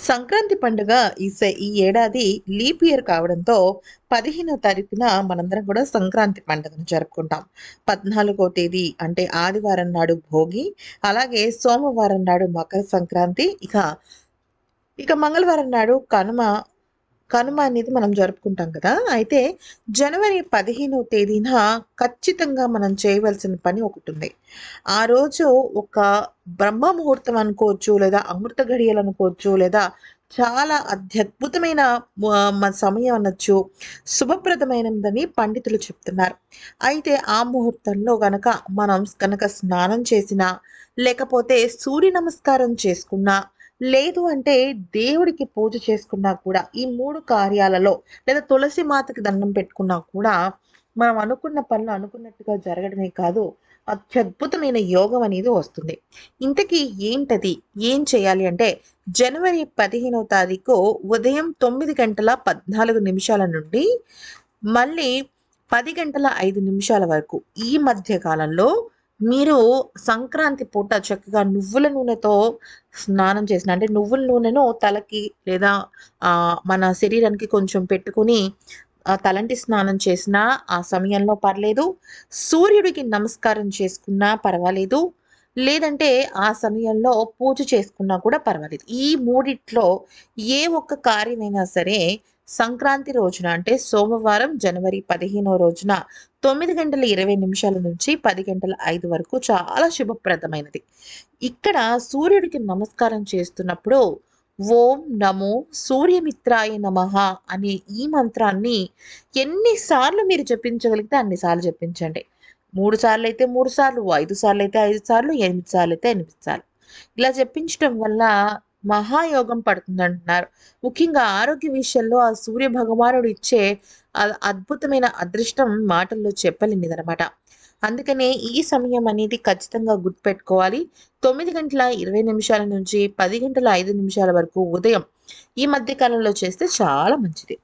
సంక్రాంతి పండుగ ఈ ఏడాది లీప్ ఇయర్ కావడంతో 15వ తారీఖున మనందరం కూడా సంక్రాంతి పండుగను జరుపుకుంటాం. 14వ తేదీ అంటే ఆదివారం నాడు భోగి, అలాగే సోమవారం నాడు మకర సంక్రాంతి, ఇక మంగళవారం నాడు కనుమ. కనుమ అనేది మనం జరుపుకుంటాం కదా! అయితే జనవరి 15వ తేదీన ఖచ్చితంగా మనం చేయవలసిన పని ఒకటుంది. ఆ రోజు ఒక బ్రహ్మ ముహూర్తం అనుకోవచ్చు, లేదా అమృత ఘడియలనుకోవచ్చు, లేదా చాలా అత్యద్భుతమైన సమయం అనొచ్చు. శుభప్రదమైనదని పండితులు చెప్తున్నారు. అయితే ఆ ముహూర్తంలో మనం స్నానం చేసినా, లేకపోతే సూర్య నమస్కారం చేసుకున్నా, లేదు అంటే దేవుడికి పూజ చేసుకున్నా కూడా ఈ 3 కార్యాలలో లేదా తులసి మాతకి దండం పెట్టుకున్నా కూడా మనం అనుకున్న పనులు అనుకున్నట్టుగా జరగడమే కాదు, అత్యద్భుతమైన యోగం అనేది వస్తుంది. ఇంతకీ ఏంటది? ఏం చేయాలి అంటే జనవరి 15వ తారీఖు ఉదయం 9 గంటల 14 నిమిషాల నుండి మళ్ళీ 10 గంటల 5 నిమిషాల వరకు ఈ మధ్య కాలంలో మీరు సంక్రాంతి పూట చక్కగా నువ్వుల నూనెతో స్నానం చేసిన అంటే నువ్వుల నూనెను తలకి లేదా మన శరీరానికి కొంచెం పెట్టుకొని తలంటి స్నానం చేసినా ఆ సమయంలో పర్లేదు. సూర్యుడికి నమస్కారం చేసుకున్నా పర్వాలేదు. లేదంటే ఆ సమయంలో పూజ చేసుకున్నా కూడా పర్వాలేదు. ఈ మూడిట్లో ఏ ఒక్క కార్యమైనా సరే సంక్రాంతి రోజున అంటే సోమవారం జనవరి 15వ రోజున 9 గంటల 20 నిమిషాల నుంచి 10 గంటల 5 వరకు చాలా శుభప్రదమైనది. ఇక్కడ సూర్యుడికి నమస్కారం చేస్తున్నప్పుడు ఓం నమో సూర్యమిత్రాయ నమః అనే ఈ మంత్రాన్ని ఎన్ని సార్లు మీరు జపించగలిగితే అన్ని సార్లు జపించండి. 3 సార్లు అయితే 3 సార్లు, 5 సార్లు అయితే 5 సార్లు, 8 సార్లు అయితే 8 సార్లు. ఇలా జపించటం వల్ల మహాయోగం పడుతుందంటున్నారు. ముఖ్యంగా ఆరోగ్య విషయంలో ఆ సూర్య భగవానుడు ఇచ్చే అద్భుతమైన అదృష్టం మాటల్లో చెప్పలేనిదనమాట. అందుకనే ఈ సమయం అనేది ఖచ్చితంగా గుర్తుపెట్టుకోవాలి. 9 గంటల 20 నిమిషాల నుంచి 10 గంటల 5 నిమిషాల వరకు ఉదయం ఈ మధ్య కాలంలో చేస్తే చాలా మంచిది.